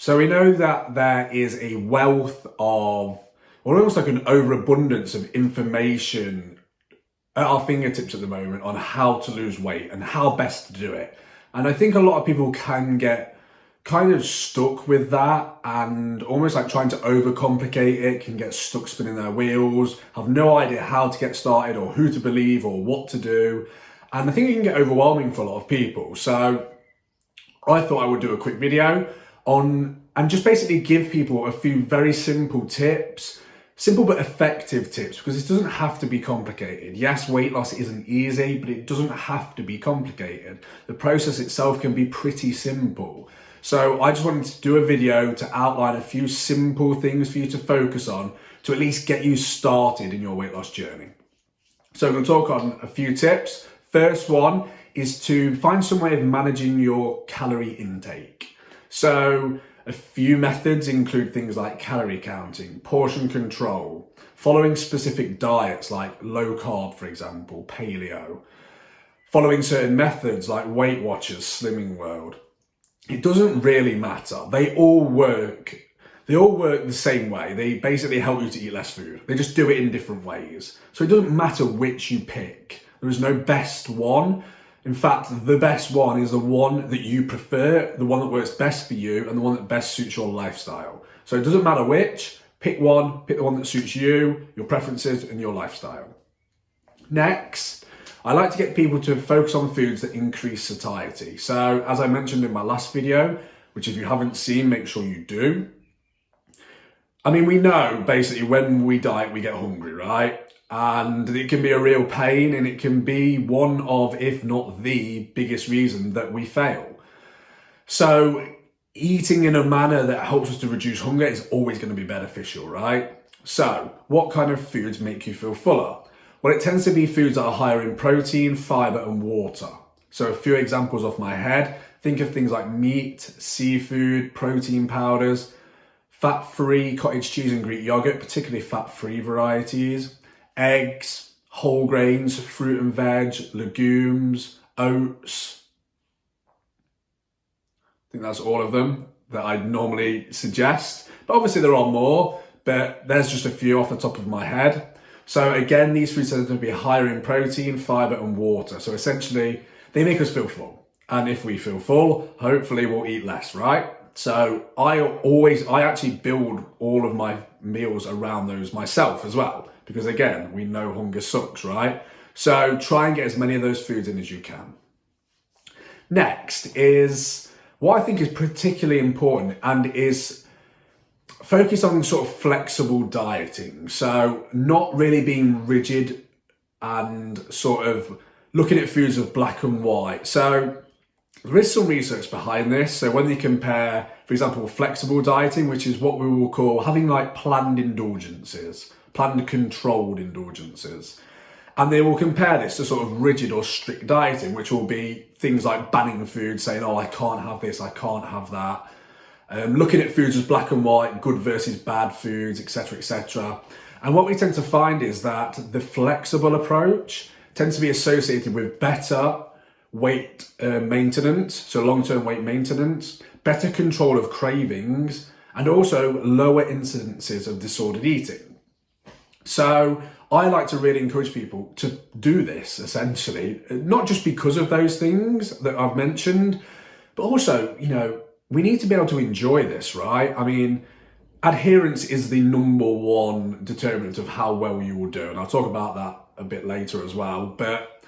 So we know that there is a wealth of, or almost like an overabundance of information at our fingertips at the moment on how to lose weight and how best to do it. And I think a lot of people can get kind of stuck with that and almost like trying to overcomplicate it, can get stuck spinning their wheels, have no idea how to get started or who to believe or what to do. And I think it can get overwhelming for a lot of people. So I thought I would do a quick video on and just basically give people a few very simple tips, simple but effective tips, because it doesn't have to be complicated. Yes, weight loss isn't easy, but it doesn't have to be complicated. The process itself can be pretty simple. So I just wanted to do a video to outline a few simple things for you to focus on to at least get you started in your weight loss journey. So I'm going to talk on a few tips. First one is to find some way of managing your calorie intake. So a few methods include things like calorie counting, portion control, following specific diets like low carb, for example, paleo, following certain methods like Weight Watchers, Slimming World. It doesn't really matter. They all work the same way. They basically help you to eat less food. They just do it in different ways. So it doesn't matter which you pick. There is no best one. In fact, the best one is the one that you prefer, the one that works best for you, and the one that best suits your lifestyle. So it doesn't matter which, pick the one that suits you, your preferences, and your lifestyle. Next, I like to get people to focus on foods that increase satiety. So as I mentioned in my last video, which if you haven't seen, make sure you do. I mean, we know basically when we diet, we get hungry, right? And it can be a real pain, and it can be one of, if not the biggest reason that we fail. So eating in a manner that helps us to reduce hunger is always going to be beneficial, right? So what kind of foods make you feel fuller? Well, it tends to be foods that are higher in protein, fiber, and water. So a few examples off my head, think of things like meat, seafood, protein powders, fat-free cottage cheese and Greek yogurt, particularly fat-free varieties, eggs, whole grains, fruit and veg, legumes, oats. I think that's all of them that I'd normally suggest. But obviously there are more, but there's just a few off the top of my head. So again, these foods tend to be higher in protein, fiber, and water. So essentially, they make us feel full. And if we feel full, hopefully we'll eat less, right? So I actually build all of my meals around those myself as well. Because again, we know hunger sucks, right? So try and get as many of those foods in as you can. Next is what I think is particularly important, and is focus on sort of flexible dieting. So not really being rigid and sort of looking at foods of black and white. So there is some research behind this. So when they compare, for example, flexible dieting, which is what we will call having like planned indulgences, planned controlled indulgences. And they will compare this to sort of rigid or strict dieting, which will be things like banning food, saying, oh, I can't have this, I can't have that. Looking at foods as black and white, good versus bad foods, etc., etc. And what we tend to find is that the flexible approach tends to be associated with better weight maintenance, so long-term weight maintenance, better control of cravings, and also lower incidences of disordered eating. So I like to really encourage people to do this, essentially, not just because of those things that I've mentioned, but also, you know, we need to be able to enjoy this, right? I mean, adherence is the number one determinant of how well you will do. And I'll talk about that a bit later as well. But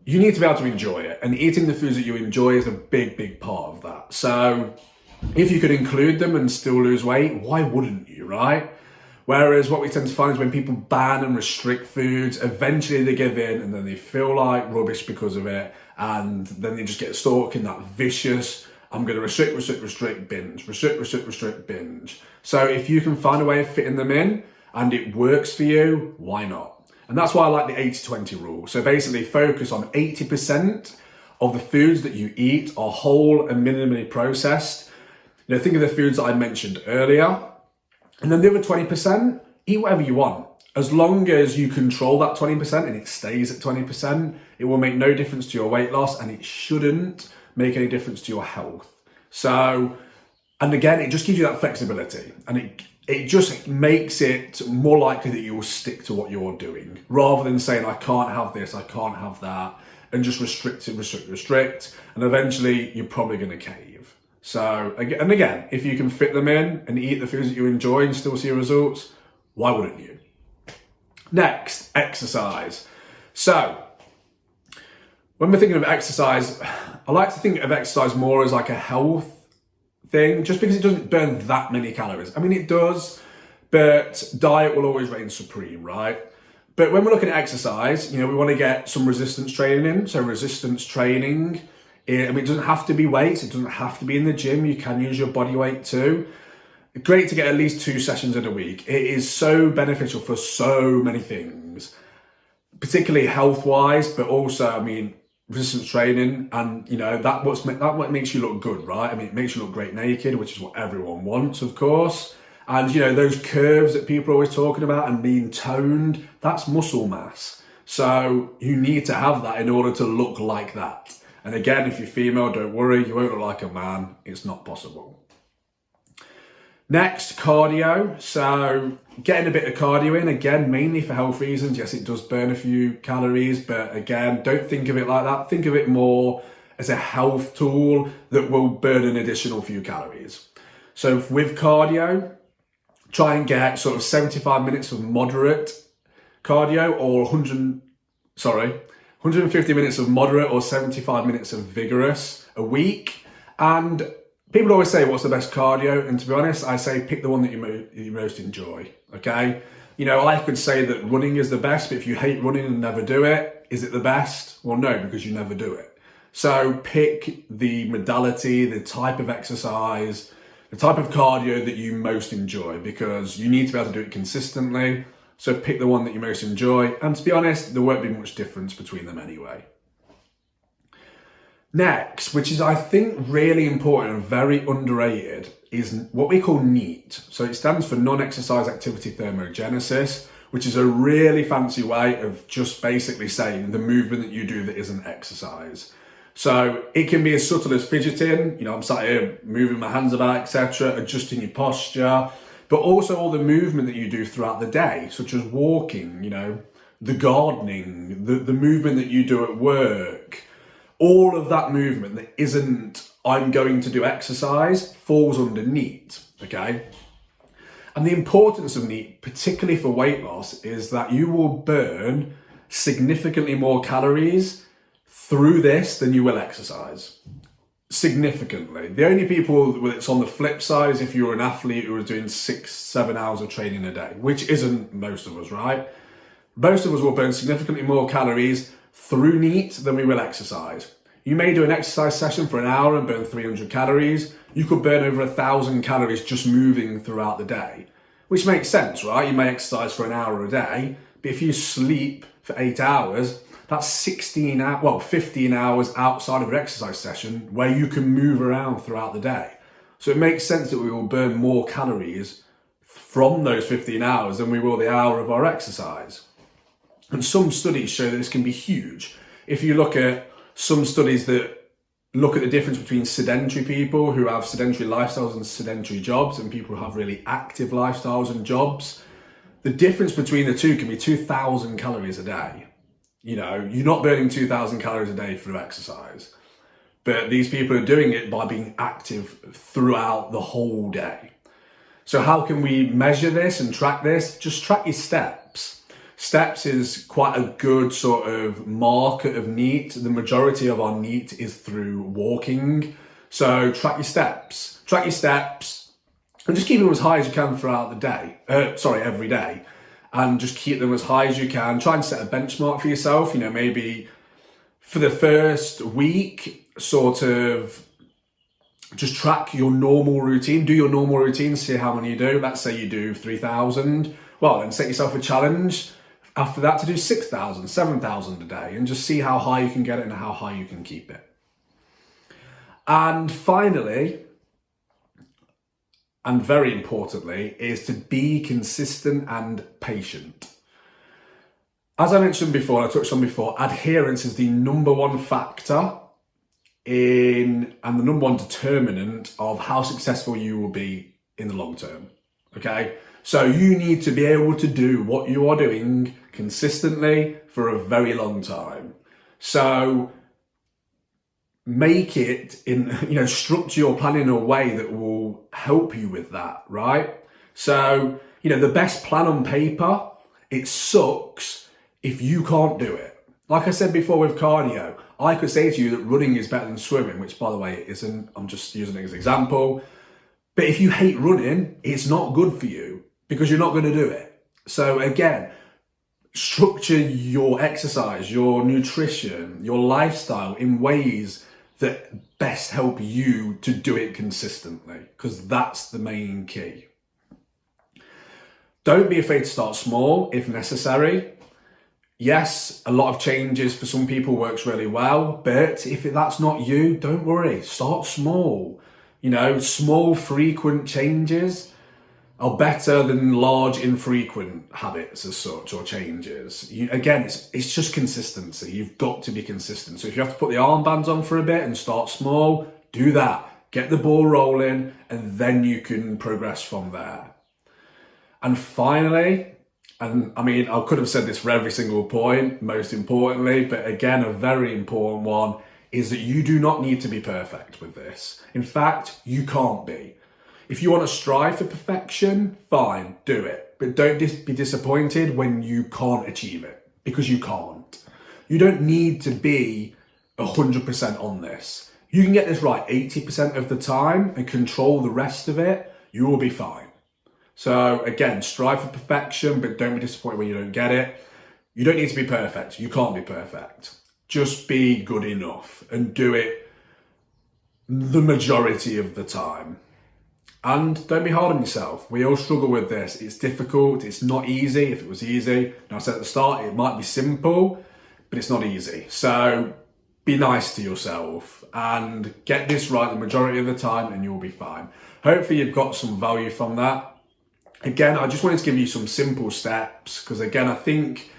you need to be able to enjoy it. And eating the foods that you enjoy is a big, big part of that. So if you could include them and still lose weight, why wouldn't you, right? Whereas what we tend to find is when people ban and restrict foods, eventually they give in and then they feel like rubbish because of it. And then they just get stuck in that vicious, I'm going to restrict, binge, restrict, binge. So if you can find a way of fitting them in and it works for you, why not? And that's why I like the 80-20 rule. So basically focus on 80% of the foods that you eat are whole and minimally processed. You know, think of the foods that I mentioned earlier. And then the other 20%, eat whatever you want. As long as you control that 20% and it stays at 20%, it will make no difference to your weight loss, and it shouldn't make any difference to your health. So And again, it just gives you that flexibility, and it just makes it more likely that you will stick to what you're doing, rather than saying, I can't have this, I can't have that, and just restrict, and eventually you're probably going to cave. So, and again, if you can fit them in and eat the foods that you enjoy and still see results, why wouldn't you? Next, exercise. So, when we're thinking of exercise, I like to think of exercise more as like a health thing, just because it doesn't burn that many calories. I mean, it does, but diet will always reign supreme, right? But when we're looking at exercise, we want to get some resistance training in. So resistance training, it doesn't have to be weights. It doesn't have to be in the gym. You can use your body weight too. Great to get at least 2 sessions in a week. It is so beneficial for so many things, particularly health-wise, but also, resistance training, and that what makes you look good, right? It makes you look great naked, which is what everyone wants, of course. And those curves that people are always talking about and being toned, that's muscle mass. So you need to have that in order to look like that. And again, if you're female, don't worry, you won't look like a man. It's not possible. Next, cardio. So getting a bit of cardio in, again, mainly for health reasons. Yes, it does burn a few calories, but again, don't think of it like that. Think of it more as a health tool that will burn an additional few calories. So with cardio, try and get sort of 75 minutes of moderate cardio, or 150 minutes of moderate or 75 minutes of vigorous a week. And people always say, what's the best cardio? And to be honest, I say pick the one that you most enjoy, okay? I could say that running is the best, but if you hate running and never do it, is it the best? Well, no, because you never do it. So pick the modality, the type of exercise, the type of cardio that you most enjoy, because you need to be able to do it consistently. So pick the one that you most enjoy. And to be honest, there won't be much difference between them anyway. Next, which is I think really important and very underrated, is what we call NEAT. So it stands for non-exercise activity thermogenesis, which is a really fancy way of just basically saying the movement that you do that isn't exercise. So it can be as subtle as fidgeting, I'm sat here moving my hands about, etc., adjusting your posture, but also all the movement that you do throughout the day, such as walking, the gardening, the movement that you do at work. All of that movement that isn't, I'm going to do exercise, falls under NEAT, okay? And the importance of NEAT, particularly for weight loss, is that you will burn significantly more calories through this than you will exercise. Significantly. The only people where it's on the flip side is if you're an athlete who is doing 6-7 hours of training a day, which isn't most of us, right? Most of us will burn significantly more calories through NEAT than we will exercise. You may do an exercise session for an hour and burn 300 calories. You could burn over 1,000 calories just moving throughout the day, which makes sense, right? You may exercise for an hour a day, but if you sleep for 8 hours, that's 15 hours outside of an exercise session where you can move around throughout the day. So it makes sense that we will burn more calories from those 15 hours than we will the hour of our exercise. And some studies show that this can be huge. If you look at some studies that look at the difference between sedentary people who have sedentary lifestyles and sedentary jobs and people who have really active lifestyles and jobs, the difference between the two can be 2,000 calories a day. You're not burning 2,000 calories a day through exercise, but these people are doing it by being active throughout the whole day. So how can we measure this and track this? Just track your steps. Steps is quite a good sort of marker of NEAT. The majority of our NEAT is through walking. So track your steps, and just keep them as high as you can throughout the day. Every day. And just keep them as high as you can. Try and set a benchmark for yourself. Maybe for the first week, sort of just track your normal routine. Do your normal routine, see how many you do. Let's say you do 3,000. Well, then set yourself a challenge after that to do 6,000, 7,000 a day, and just see how high you can get it and how high you can keep it. And finally, and very importantly, is to be consistent and patient. As I mentioned before, I touched on before, adherence is the number one factor and the number one determinant of how successful you will be in the long term. Okay, so you need to be able to do what you are doing consistently for a very long time. So make it in, structure your plan in a way that will help you with that, right? So, the best plan on paper, it sucks if you can't do it. Like I said before with cardio, I could say to you that running is better than swimming, which by the way it isn't. I'm just using it as an example. But if you hate running, it's not good for you because you're not going to do it. So again, structure your exercise, your nutrition, your lifestyle in ways that best help you to do it consistently, because that's the main key. Don't be afraid to start small if necessary. Yes, a lot of changes for some people works really well, but if that's not you, don't worry, start small. Small frequent changes are better than large infrequent habits as such, or changes. Again, it's just consistency. You've got to be consistent. So if you have to put the armbands on for a bit and start small, do that. Get the ball rolling, and then you can progress from there. And finally, I could have said this for every single point, most importantly, but again, a very important one is that you do not need to be perfect with this. In fact, you can't be. If you want to strive for perfection, fine, do it. But don't be disappointed when you can't achieve it, because you can't. You don't need to be 100% on this. You can get this right 80% of the time and control the rest of it, you will be fine. So again, strive for perfection, but don't be disappointed when you don't get it. You don't need to be perfect. You can't be perfect. Just be good enough and do it the majority of the time. And don't be hard on yourself. We all struggle with this. It's difficult. It's not easy. If it was easy, I said at the start, it might be simple, but it's not easy. So be nice to yourself and get this right the majority of the time and you'll be fine. Hopefully you've got some value from that. Again, I just wanted to give you some simple steps because again, I think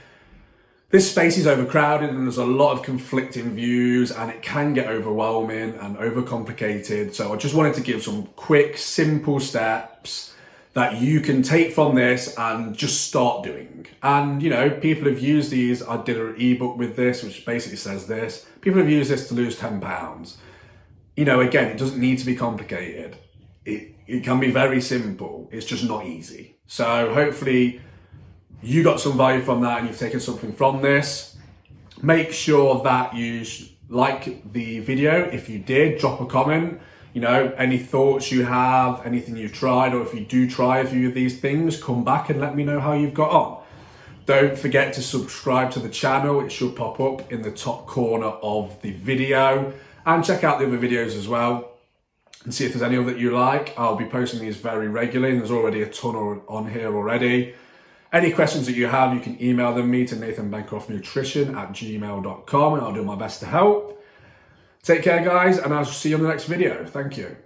this space is overcrowded and there's a lot of conflicting views and it can get overwhelming and overcomplicated. So I just wanted to give some quick, simple steps that you can take from this and just start doing. And, people have used these. I did an ebook with this, which basically says this. People have used this to lose 10 pounds. Again, it doesn't need to be complicated. It can be very simple. It's just not easy. So hopefully you got some value from that and you've taken something from this. Make sure that you like the video. If you did, drop a comment. Any thoughts you have, anything you've tried, or if you do try a few of these things, come back and let me know how you've got on. Don't forget to subscribe to the channel. It should pop up in the top corner of the video. And check out the other videos as well and see if there's any other that you like. I'll be posting these very regularly and there's already a ton on here already. Any questions that you have, you can email me to NathanBancroftNutrition@gmail.com and I'll do my best to help. Take care, guys, and I'll see you on the next video. Thank you.